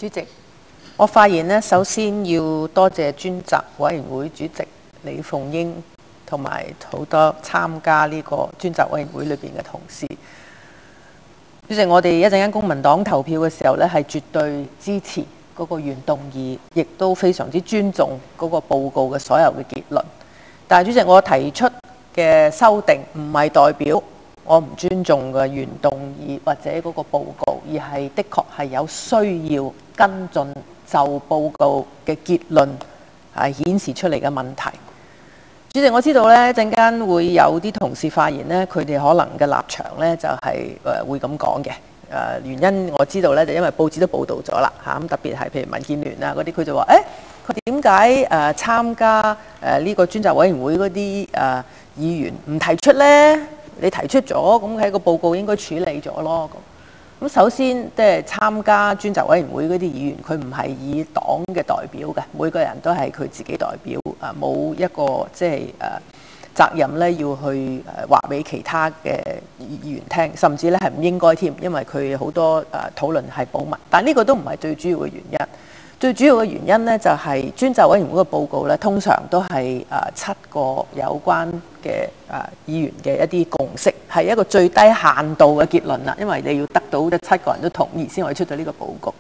主席，我發言呢，首先要多謝專責委員會主席李鳳英同埋好多參加呢個專責委員會裏邊嘅同事。主席，我哋一陣間公民黨投票嘅時候呢，係絕對支持嗰個原動議，亦都非常之尊重嗰個報告嘅所有嘅結論。但係主席，我提出嘅修訂唔係代表我唔尊重嘅原動議或者嗰個報告，而係的確係有需要跟進就報告嘅結論顯示出嚟嘅問題。主席，我知道呢陣間會有啲同事發言呢，佢哋可能嘅立場呢就係會咁講嘅。原因我知道呢，就因為報紙都報導咗啦嚇，咁特別係譬如民建聯啊嗰啲，佢就話佢點解參加呢個專責委員會嗰啲議員唔提出呢？你提出咗，咁喺個報告應該處理咗咯。咁首先即係參加專責委員會嗰啲議員，佢唔係以黨嘅代表嘅，每個人都係佢自己代表，冇一個即係責任咧要去話俾其他嘅議員聽，甚至咧係唔應該添，因為佢好多討論係保密。但呢個都唔係最主要嘅原因。最主要嘅原因呢，就係專責委員會嘅報告呢，通常都係7個有關嘅議員嘅一啲共識，係一個最低限度嘅結論啦。因為你要得到7個人都同意先可以出到呢個報告。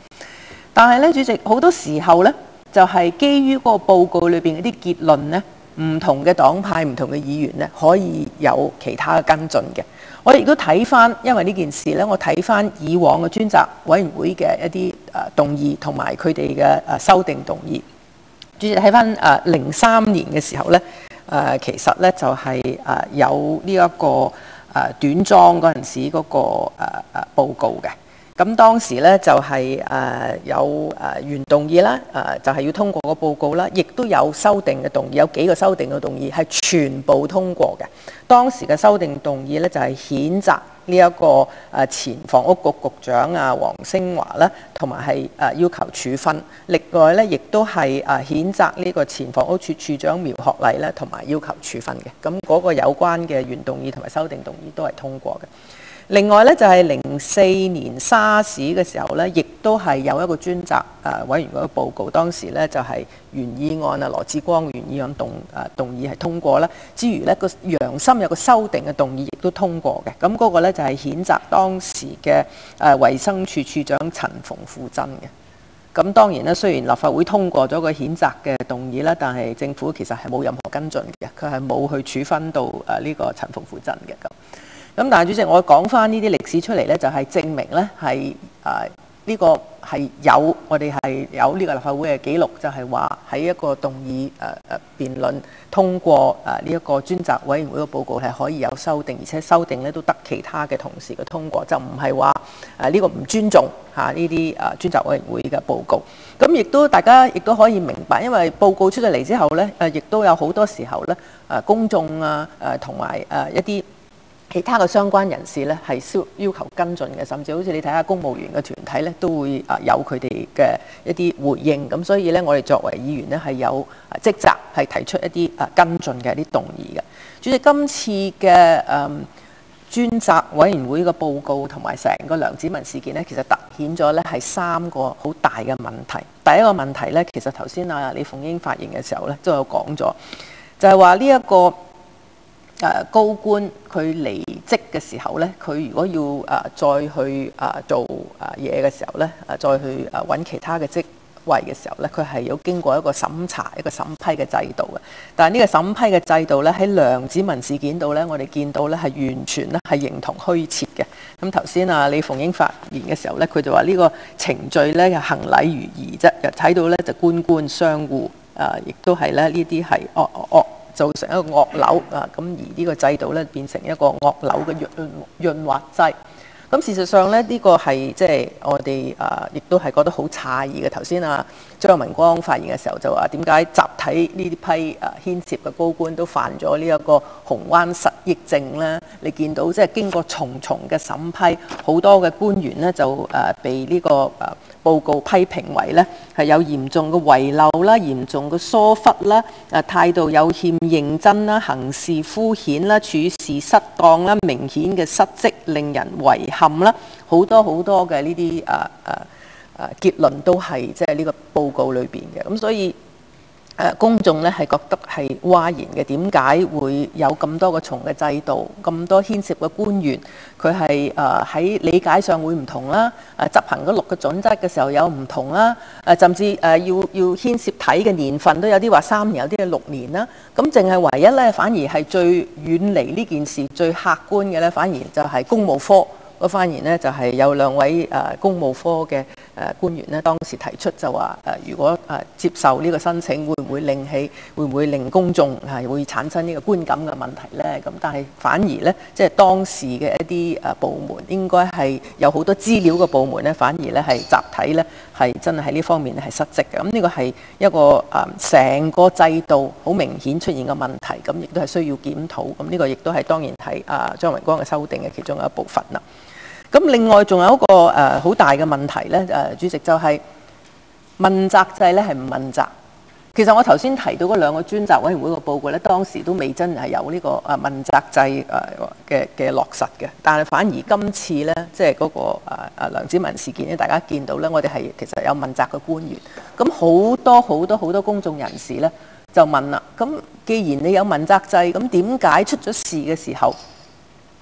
但係呢，主席，好多時候呢，就係基於嗰個報告裏邊嗰啲結論呢，唔同嘅黨派、唔同嘅議員呢，可以有其他嘅跟進嘅。我亦都睇翻，因為呢件事呢，我睇翻以往嘅專責委員會嘅一啲動議同埋佢哋嘅修訂動議。主席，睇翻03年嘅時候呢，其實呢就係有呢一個短裝嗰陣時嗰個報告嘅。咁當時呢，就係有原動議啦，就係要通過個報告啦，亦都有修訂嘅動議，有幾個修訂嘅動議係全部通過嘅。當時嘅修訂動議呢，就係譴責呢一個前房屋局局長黃星華啦，同埋係要求處分。另外呢，亦都係譴責呢個前房屋處處長苗學麗咧，同埋要求處分嘅。咁嗰個有關嘅原動議同埋修訂動議都係通過嘅。另外咧就係04年沙士嘅時候咧，亦都係有一個專責委員會嘅報告，當時咧就係原議案羅致光嘅原議案動議係通過啦。之餘咧個楊森有個修訂嘅動議亦都通過嘅。咁嗰個咧就係譴責當時嘅衛生署署長陳馮富珍嘅。咁當然咧，雖然立法會通過咗個譴責嘅動議啦，但係政府其實係冇任何跟進嘅，佢係冇去處分到呢個陳馮富珍嘅咁。咁但係主席，我講翻呢啲歷史出嚟呢，就係證明呢係呢個係有我哋係有呢個立法會嘅記錄，就係話喺一個動議辯論通過呢一個專責委員會嘅報告係可以有修訂，而且修訂呢都得其他嘅同事嘅通過，就唔係話呢個唔尊重呢啲專責委員會嘅報告。咁亦都大家亦都可以明白，因為報告出咗嚟之後呢，亦都有好多時候呢公眾同埋一啲其他嘅相關人士咧係要求跟進嘅，甚至好似你睇下公務員嘅團體咧都會有佢哋嘅一啲回應。咁所以咧，我哋作為議員咧係有職責係提出一啲跟進嘅一啲動議嘅。主席，今次嘅專責委員會嘅報告同埋成個梁子文事件咧，其實凸顯咗咧係3個好大嘅問題。第一個問題咧，其實頭先李鳳英發言嘅時候咧都有講咗，就係話呢一個高官佢離職嘅時候咧，佢如果要再去做嘢嘅時候咧，再去揾其他嘅職位嘅時候咧，佢係要經過一個審查、一個審批嘅制度嘅。但係呢個審批嘅制度咧，喺梁子文事件度咧，我哋見到咧係完全咧係形同虛設嘅。咁頭先李鳳英發言嘅時候咧，佢就話呢個程序咧係行禮如儀啫，又睇到咧就官官相護，亦都係咧呢啲係造成一個惡瘤咁而呢個制度咧變成一個惡瘤嘅潤滑劑。咁事實上咧，呢個係即係我哋亦都係覺得好詫異嘅。頭先張文光發言嘅時候就話點解集體呢啲批牽涉嘅高官都犯咗呢一個紅灣失憶症咧？你見到即係經過重重嘅審批，好多嘅官員咧就被呢個報告批評為咧係有嚴重嘅遺漏啦、嚴重嘅疏忽啦、態度有欠認真啦、行事敷衍啦、處事失當啦、明顯嘅失職令人遺憾啦，好多嘅呢啲結論都係即係呢個報告裏邊嘅。咁所以公眾咧係覺得係嘩然嘅，點解會有咁多個重嘅制度，咁多牽涉嘅官員，佢係喺理解上會唔同啦，執行嗰6個準則嘅時候有唔同啦，甚至要牽涉睇嘅年份都有啲話3年，有啲係6年啦。咁淨係唯一咧，反而係最遠離呢件事、最客觀嘅咧，反而就係公務科嗰方面咧，就係有2位公務科嘅官員咧，當時提出就話如果接受呢個申請，會唔會令公眾會產生呢個觀感嘅問題咧？咁但係反而咧，即係當時嘅一啲部門，應該係有好多資料嘅部門咧，反而咧係集體咧係真係喺呢方面係失職嘅。咁呢個係一個成個制度好明顯出現嘅問題，咁亦都係需要檢討。咁呢個亦都係當然係張榮光嘅修訂嘅其中一部分啦。咁另外仲有一個好大嘅問題咧，主席就係問責制咧係唔問責。其實我頭先提到嗰2個專責委員會嘅報告咧，當時都未真係有呢個問責制嘅落實嘅，但係反而今次咧，即係嗰個梁展文事件咧，大家見到咧，我哋係其實有問責嘅官員。咁好多公眾人士咧就問啦，咁既然你有問責制，咁點解出咗事嘅時候，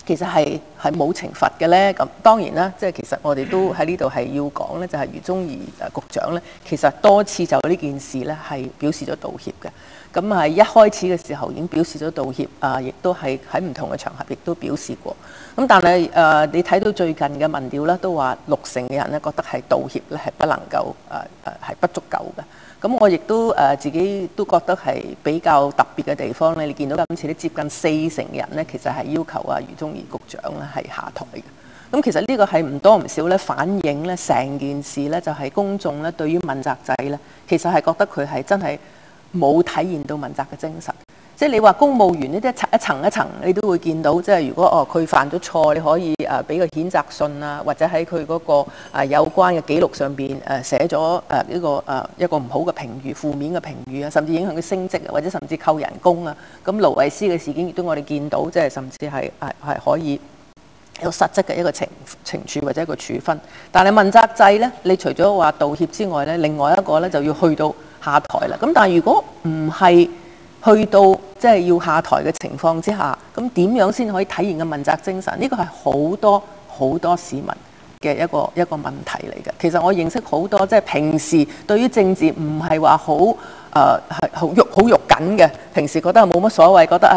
其實係冇懲罰嘅咧？咁當然啦，即係其實我哋都喺呢度係要講咧，就係余宗儀局長咧，其實多次就呢件事咧係表示咗道歉嘅。咁係一開始嘅時候已經表示咗道歉，亦都係喺唔同嘅場合亦都表示過。咁但係你睇到最近嘅民調咧，都話60%嘅人咧覺得係道歉咧係不能夠係不足夠嘅。咁我亦都自己都覺得係比較特別嘅地方咧，你見到今次咧接近40%嘅人咧，其實係要求余宗儀局長咧係下台嘅。咁其實呢個係唔多唔少咧反映咧成件事咧就係公眾咧對於問責制咧，其實係覺得佢係真係冇體現到問責嘅精神。即係你話公務員呢啲一層一層，你都會見到，即係如果佢犯咗錯，你可以俾個譴責信啊，或者喺佢嗰個有關嘅記錄上邊寫咗一個唔好嘅評語、負面嘅評語啊，甚至影響佢升職啊，或者甚至扣人工啊。咁盧慧思嘅事件亦都我哋見到，即係甚至係可以有實質嘅一個懲處或者一個處分。但係問責制咧，你除咗話道歉之外咧，另外一個咧就要去到下台啦。咁但係如果唔係去到即係要下台嘅情況之下，咁點樣先可以體現嘅問責精神？呢個係好多市民嘅一個問題嚟嘅。其實我認識好多即係平時對於政治唔係話好肉緊嘅，平時覺得冇乜所謂，覺得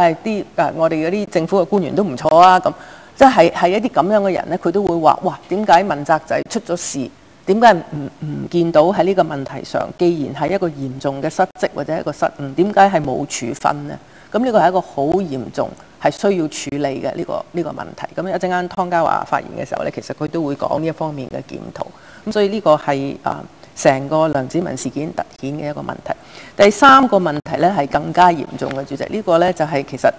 我哋嗰啲政府嘅官員都唔錯啊，咁即係一啲咁樣嘅人咧，佢都會話：哇，點解問責制出咗事？點解唔見到喺呢個問題上，既然係一個嚴重嘅失職或者一個失誤，點解係冇處分呢？咁呢個係一個好嚴重係需要處理嘅呢個問題。咁一陣間湯家驊發言嘅時候咧，其實佢都會講呢一方面嘅檢討。咁所以呢個係成個梁展文事件凸顯嘅一個問題。第3個問題咧係更加嚴重嘅，主席，呢個咧就係其實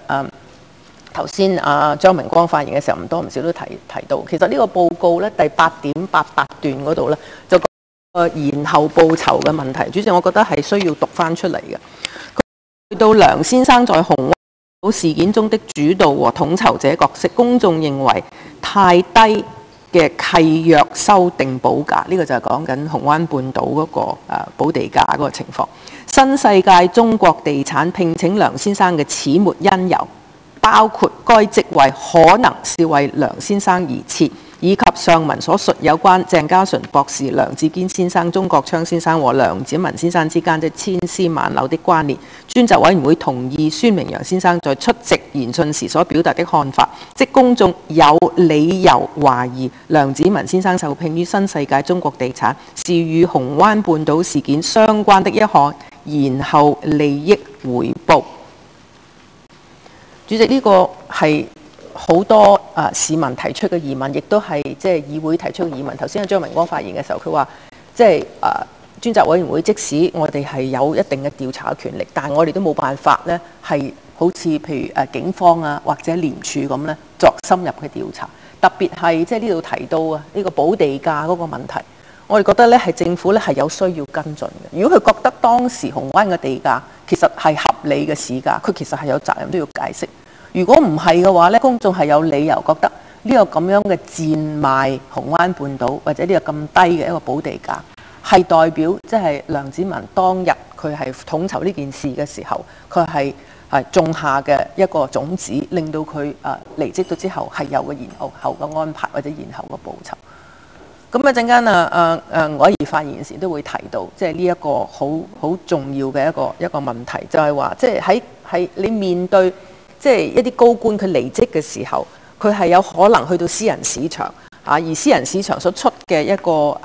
頭先張明光發言嘅時候唔多唔少都提到，其實呢個報告咧第8.88段嗰度咧就講延後報酬嘅問題。主席，我覺得係需要讀翻出嚟嘅。去到梁先生在紅灣事件中的主導和統籌者角色，公眾認為太低嘅契約修訂補價，呢個就係講緊紅灣半島嗰個補地價嗰個情況。新世界中國地產聘請梁先生嘅始末因由，包括該職位可能是為梁先生而設，以及上文所述有關鄭家純博士、梁志堅先生、鍾國昌先生和梁展文先生之間的千絲萬縷的關聯。專責委員會同意孫明揚先生在出席研訊時所表達的看法，即公眾有理由懷疑梁展文先生受聘於新世界中國地產是與紅灣半島事件相關的一項延後利益回報。主席，呢個係好多市民提出嘅疑問，亦都係即係議會提出嘅疑問。頭先阿張明光發言嘅時候，佢話即係專責委員會，即使我哋係有一定嘅調查權力，但係我哋都冇辦法咧，係好似譬如警方啊或者廉署咁咧作深入嘅調查。特別係即係呢度提到呢個補地價嗰個問題，我哋覺得咧係政府咧係有需要跟進嘅。如果佢覺得當時紅灣嘅地價其實係合理嘅市價，佢其實係有責任都要解釋。如果唔係嘅話咧，公眾係有理由覺得呢個咁樣嘅賤賣紅灣半島或者呢個咁低嘅一個補地價，係代表即係梁子文當日佢係統籌呢件事嘅時候，佢係種下嘅一個種子，令到佢離職咗之後係有個延後嘅安排或者延後嘅報酬。咁一陣間我而發言時都會提到，即係呢一個好重要嘅一個問題，就係話即係喺你面對即係一啲高官佢離職嘅時候，佢係有可能去到私人市場而私人市場所出嘅一個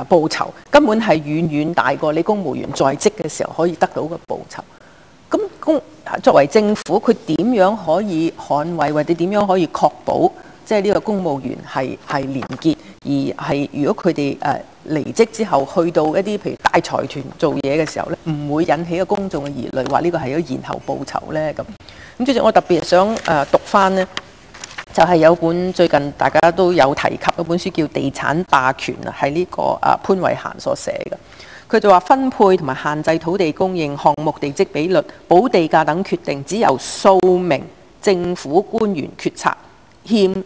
報酬根本係遠遠大過你公務員在職嘅時候可以得到嘅報酬。咁作為政府，佢點樣可以捍衞或者點樣可以確保即係呢個公務員係廉潔，而係如果佢哋離職之後去到一啲譬如大財團做嘢嘅時候咧，唔會引起個公眾嘅疑慮，話呢個係一個延後報酬咧咁。主席，我特別想讀翻呢，就係有本最近大家都有提及嗰本書叫《地產霸權》啊，係呢個潘慧嫻所寫嘅。佢就話分配同埋限制土地供應、項目地積比率、補地價等決定，只由數名政府官員決策，欠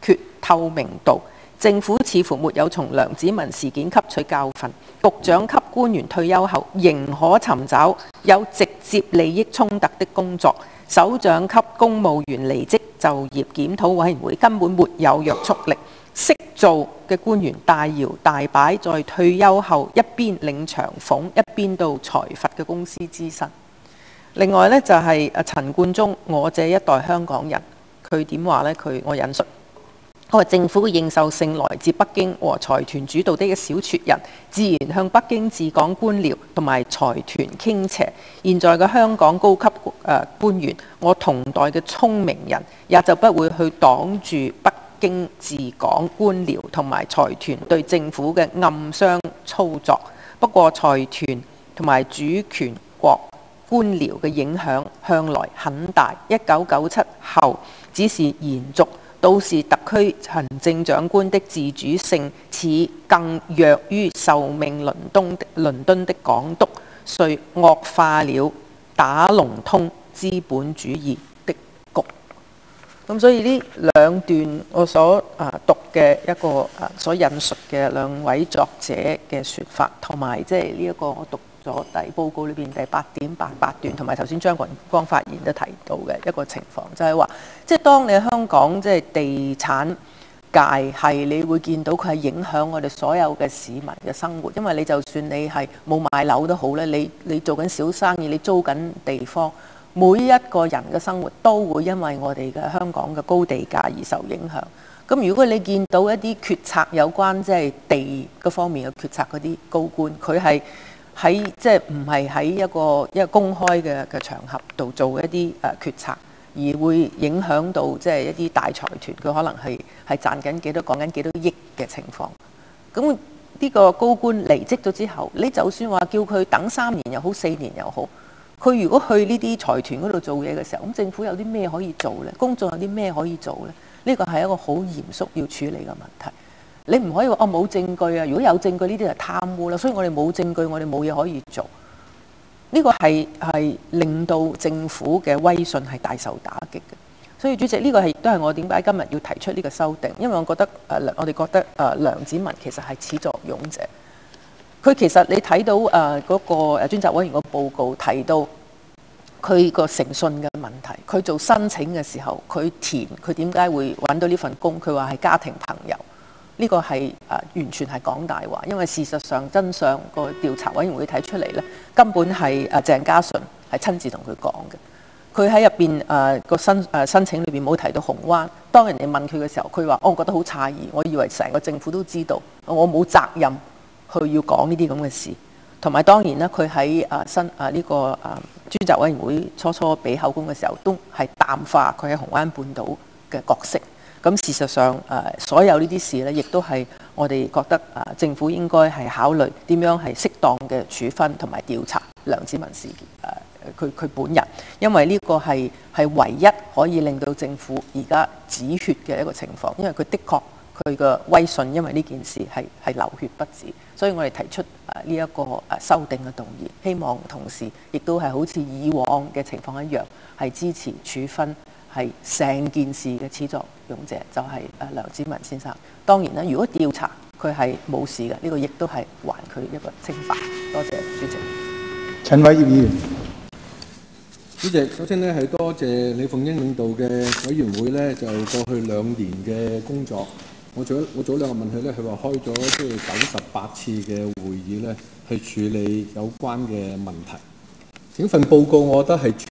缺透明度。政府似乎沒有從梁子文事件吸取教訓。局長級官員退休後仍可尋找有直接利益衝突的工作。首長級公務員離職就業檢討委員會根本沒有約束力。識做嘅官員大搖大擺，在退休後一邊領長俸，一邊到財閥嘅公司滋身。另外呢，就係陳冠中，我這一代香港人，佢點話呢？我引述，我話政府嘅認受性來自北京和財團主導的一小撮人，自然向北京治港官僚同埋財團傾斜。現在嘅香港高級官員，我同代嘅聰明人，也就不會去擋住北京治港官僚同埋財團對政府嘅暗箱操作。不過財團同埋主權國官僚嘅影響向來很大。1997後只是延續，倒是特區行政長官的自主性似更弱於受命倫敦的港督，遂惡化了打龍通資本主義的局。咁所以呢兩段我所讀嘅一個所引述嘅兩位作者嘅説法，同埋即係呢一個我讀咗報告裏邊第8.88段，同埋頭先張國光發言都提到嘅一個情況，就係話，即係當你香港即係地產界係，你會見到佢係影響我哋所有嘅市民嘅生活，因為你就算你係冇買樓都好咧，你做緊小生意，你租緊地方。每一個人嘅生活都會因為我哋嘅香港嘅高地價而受影響。咁如果你見到一啲決策有關即係地嗰方面嘅決策嗰啲高官，佢係喺即係唔係喺一個公開嘅場合度做一啲決策，而會影響到即係一啲大財團，佢可能係賺緊幾多講緊幾多億嘅情況。咁呢個高官離職咗之後，你就算話叫佢等3年又好4年又好。佢如果去呢啲財團嗰度做嘢嘅時候，咁政府有啲咩可以做呢？公眾有啲咩可以做呢？呢個係一個好嚴肅要處理嘅問題。你唔可以話冇證據啊！如果有證據，呢啲就貪污啦。所以我哋冇證據，我哋冇嘢可以做。呢個係令到政府嘅威信係大受打擊嘅。所以主席，呢個亦都係我點解今日要提出呢個修訂，因為我哋覺得梁子文其實係始作俑者。佢其實你睇到嗰個專責委員個報告提到佢個誠信嘅問題，佢做申請嘅時候，佢點解會揾到呢份工？佢話係家庭朋友，呢個係完全係講大話，因為事實上真相個調查委員會睇出嚟呢，根本係鄭家純係親自同佢講嘅。佢喺入邊個申請裏邊冇提到紅灣。當人哋問佢嘅時候，佢話：我覺得好詫異，我以為成個政府都知道，我冇責任去要講呢啲咁嘅事。同埋當然啦，佢喺呢個專責委員會初俾口供嘅時候，都係淡化佢喺紅灣半島嘅角色。咁事實上所有呢啲事呢，亦都係我哋覺得政府應該係考慮點樣係適當嘅處分同埋調查梁子文事件佢本人，因為呢個係唯一可以令到政府而家止血嘅一個情況，因為佢的確佢嘅威信因為呢件事係流血不止，所以我哋提出呢一個修訂嘅動議，希望同時亦都係好似以往嘅情況一樣，係支持處分係成件事嘅始作俑者，就係梁展文先生。當然啦，如果調查佢係冇事嘅，呢個亦都係還佢一個清白。多謝主席。陳偉業議員。主席，首先呢係多謝李鳳英領導嘅委員會呢，就過去2年嘅工作。我早兩日問佢呢，佢話開咗98次嘅會議呢，去處理有關嘅問題。整份報告我覺得係